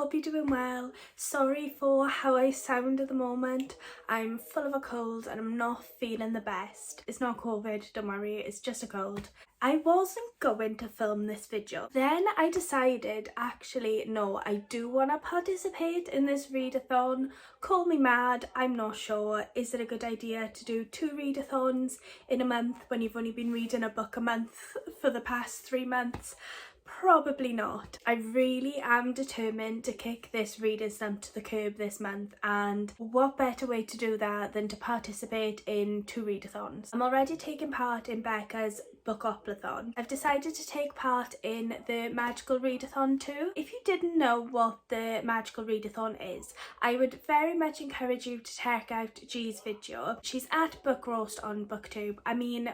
hope you're doing well. Sorry for how I sound at the moment. I'm full of a cold and I'm not feeling the best. It's not COVID, don't worry, it's just a cold. I wasn't going to film this video. Then I decided, actually, no, I do want to participate in this readathon. Call me mad, I'm not sure. Is it a good idea to do 2 readathons in a month when you've only been reading a book a month for the past 3 months? Probably not. I really am determined to kick this reader's slump to the curb this month, and what better way to do that than to participate in 2 readathons. I'm already taking part in Becca's Bookoplathon. I've decided to take part in the Magical Readathon too. If you didn't know what the Magical Readathon is, I would very much encourage you to check out G's video. She's at Book Roast on BookTube. I mean,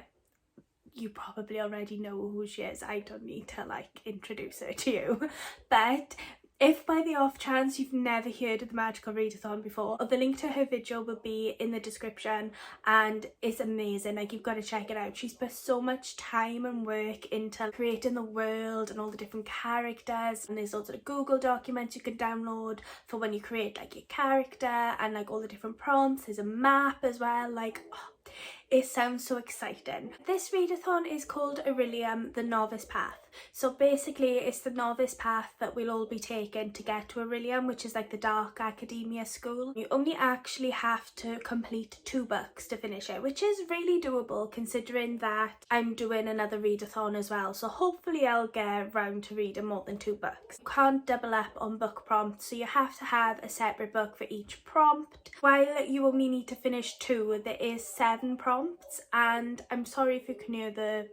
you probably already know who she is. I don't need to like introduce her to you. But if by the off chance you've never heard of the Magical Readathon before, the link to her video will be in the description, and it's amazing. Like, you've got to check it out. She's put so much time and work into creating the world and all the different characters, and there's loads of Google documents you can download for when you create like your character, and like all the different prompts. There's a map as well. Like, oh, it sounds so exciting. This readathon is called Aurelium, the Novice Path. So basically it's the novice path that we'll all be taking to get to Aurelium, which is like the dark academia school. You only actually have to complete 2 books to finish it, which is really doable considering that I'm doing another readathon as well. So hopefully I'll get round to reading more than 2 books. You can't double up on book prompts, so you have to have a separate book for each prompt. While you only need to finish 2, there is 7 prompts, and I'm sorry if you can hear the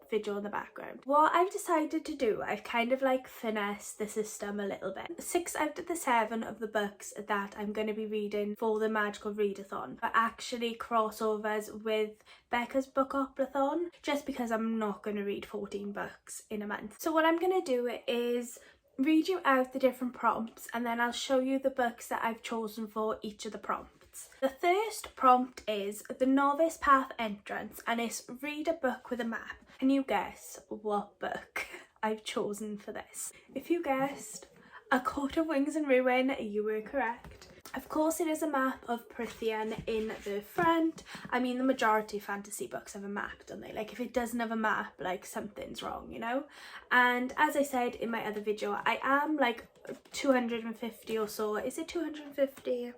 video in the background. What I've decided to do, I've kind of like finessed the system a little bit. 6 out of the 7 of the books that I'm going to be reading for the Magical Readathon are actually crossovers with Becca's Bookoplathon, just because I'm not going to read 14 books in a month. So what I'm going to do is read you out the different prompts, and then I'll show you the books that I've chosen for each of the prompts. The first prompt is the Novice Path entrance, and it's read a book with a map. Can you guess what book I've chosen for this? If you guessed A Court of Wings and Ruin, you were correct. Of course, it is a map of Prithian in the front. I mean, the majority of fantasy books have a map, don't they? Like, if it doesn't have a map, like, something's wrong, you know? And as I said in my other video, I am like 250 or so. Is it 250?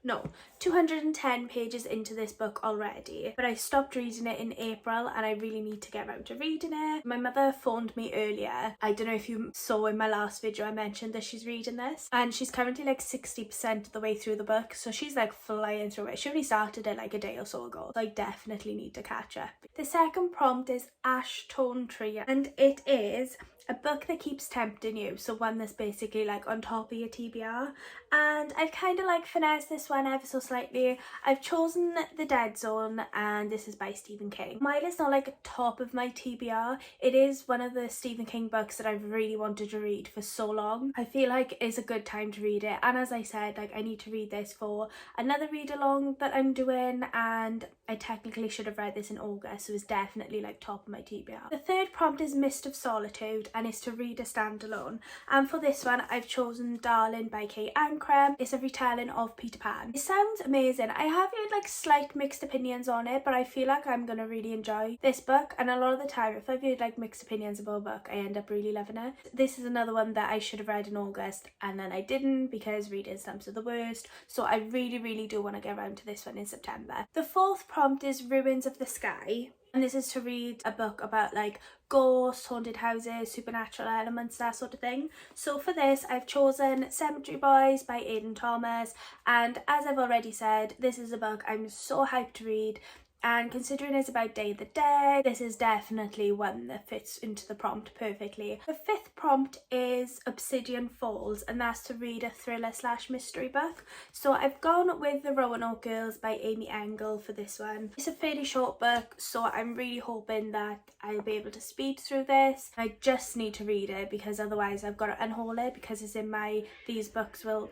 No, 210 pages into this book already, but I stopped reading it in April and I really need to get around to reading it. My mother phoned me earlier. I don't know if you saw in my last video I mentioned that she's reading this, and she's currently like 60% of the way through the book, so she's like flying through it. She only started it like a day or so ago, so I definitely need to catch up. The second prompt is Ash Tone Tree, and it is a book that keeps tempting you, so one that's basically like on top of your TBR, and I've kind of like finessed this one ever so slightly. I've chosen The Dead Zone, and this is by Stephen King. While it's not like top of my TBR, it is one of the Stephen King books that I've really wanted to read for so long. I feel like it's a good time to read it, and as I said, like, I need to read this for another read along that I'm doing, and I technically should have read this in August, so it's definitely like top of my TBR. The third prompt is Mist of Solitude, and it's to read a standalone, and for this one I've chosen Darling by Kate Ancram. It's a retelling of Peter Pan. It sounds amazing. I have heard like slight mixed opinions on it, but I feel like I'm gonna really enjoy this book, and a lot of the time if I've heard like mixed opinions about a book, I end up really loving it. This is another one that I should have read in August and then I didn't because reading slumps are the worst, so I really do want to get around to this one in September. The fourth prompt is Ruins of the Sky, and this is to read a book about like ghosts, haunted houses, supernatural elements, that sort of thing. So for this I've chosen Cemetery Boys by Aidan Thomas, and as I've already said, this is a book I'm so hyped to read, and considering it's about Day of the Dead, this is definitely one that fits into the prompt perfectly. The fifth prompt is Obsidian Falls, and that's to read a thriller / mystery book. So I've gone with The Roanoke Girls by Amy Engel for this one. It's a fairly short book, so I'm really hoping that I'll be able to speed through this. I just need to read it because otherwise I've got to unhaul it because it's in my these books will...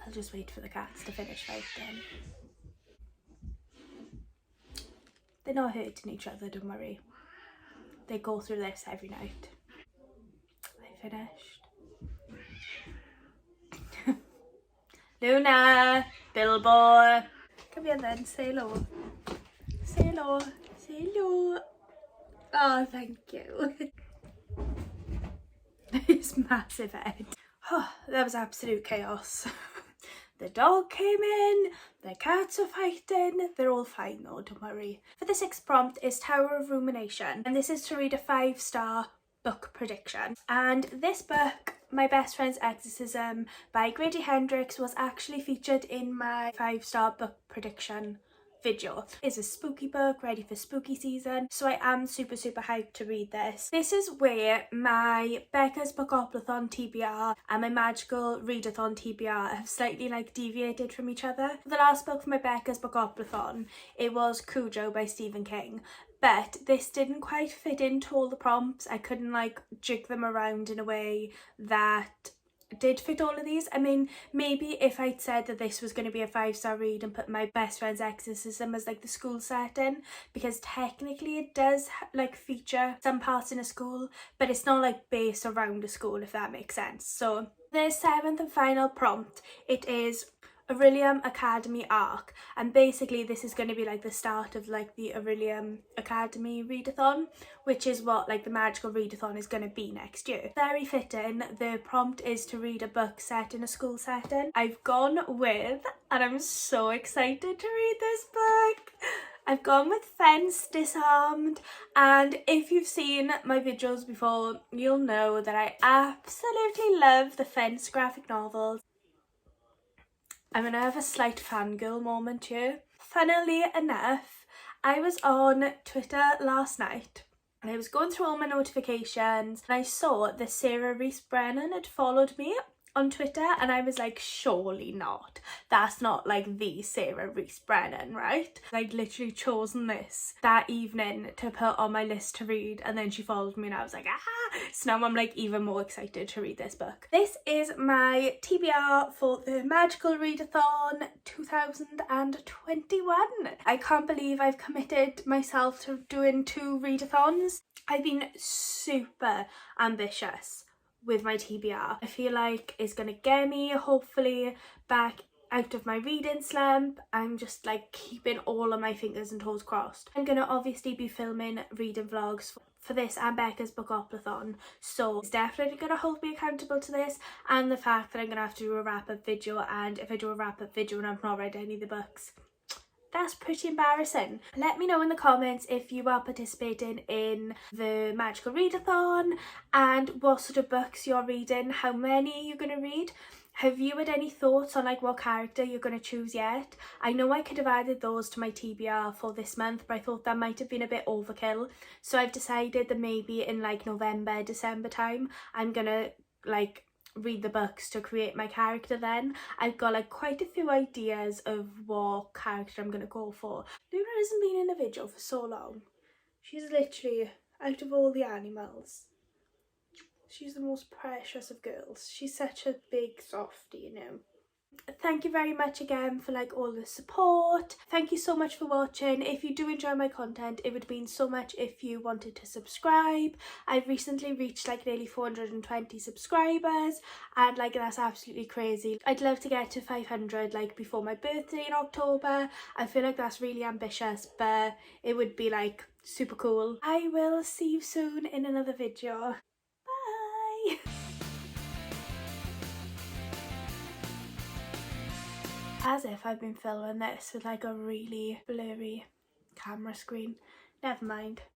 I'll just wait for the cats to finish fighting. They're not hurting each other, don't worry. They go through this every night. finished. Luna, Bilbo. Come here then, say hello. Say hello. Say hello. Oh, thank you. This massive head. Oh, that was absolute chaos. The dog came in, the cats are fighting, they're all fine though, don't worry. For the sixth prompt is Tower of Rumination, and this is to read a 5-star book prediction. And this book, My Best Friend's Exorcism by Grady Hendrix, was actually featured in my 5-star book prediction video. It's a spooky book ready for spooky season, so I am super hyped to read this. This is where my Becca's Bookoplathon TBR and my magical Readathon Tbr have slightly like deviated from each other. The last book for my Becca's Bookoplathon, it was Cujo by Stephen King, but this didn't quite fit into all the prompts. I couldn't like jig them around in a way that did fit all of these. I mean, maybe if I'd said that this was going to be a 5-star read and put My Best Friend's Exorcism as like the school setting, because technically it does like feature some parts in a school, but it's not like based around a school, if that makes sense. So the 7th and final prompt, it is Aurelium Academy arc, and basically this is going to be like the start of like the Aurelium Academy readathon, which is what like the magical readathon is going to be next year. Very fitting. The prompt is to read a book set in a school setting. I've gone with, and I'm so excited to read this book, I've gone with Fence Disarmed, and if you've seen my videos before, you'll know that I absolutely love the Fence graphic novels. I'm gonna have a slight fangirl moment here. Funnily enough, I was on Twitter last night and I was going through all my notifications and I saw that Sarah Reese Brennan had followed me on Twitter, and I was like, surely not. That's not like the Sarah Reese Brennan, right? I'd literally chosen this that evening to put on my list to read, and then she followed me and I was like, ah! So now I'm like even more excited to read this book. This is my TBR for the Magical Readathon 2021. I can't believe I've committed myself to doing 2 readathons. I've been super ambitious with my TBR. I feel like it's gonna get me hopefully back out of my reading slump. I'm just like keeping all of my fingers and toes crossed. I'm gonna obviously be filming reading vlogs for this and Becca's Bookoplathon, so it's definitely gonna hold me accountable to this, and the fact that I'm gonna have to do a wrap-up video, and if I do a wrap-up video and I've not read any of the books, that's pretty embarrassing. Let me know in the comments if you are participating in the Magical Readathon and what sort of books you're reading, how many you're going to read. Have you had any thoughts on like what character you're going to choose yet? I know I could have added those to my TBR for this month, but I thought that might have been a bit overkill. So I've decided that maybe in like November, December time, I'm going to like read the books to create my character then. I've got like quite a few ideas of what character I'm gonna go for. Luna hasn't been in a video for so long. She's literally, out of all the animals, she's the most precious of girls. She's such a big softie, you know. Thank you very much again for like all the support. Thank you so much for watching. If you do enjoy my content, it would mean so much if you wanted to subscribe. I've recently reached like nearly 420 subscribers, and like that's absolutely crazy. I'd love to get to 500 like before my birthday in October. I feel like that's really ambitious, but it would be like super cool. I will see you soon in another video. Bye. As if I've been filming this with like a really blurry camera screen. Never mind.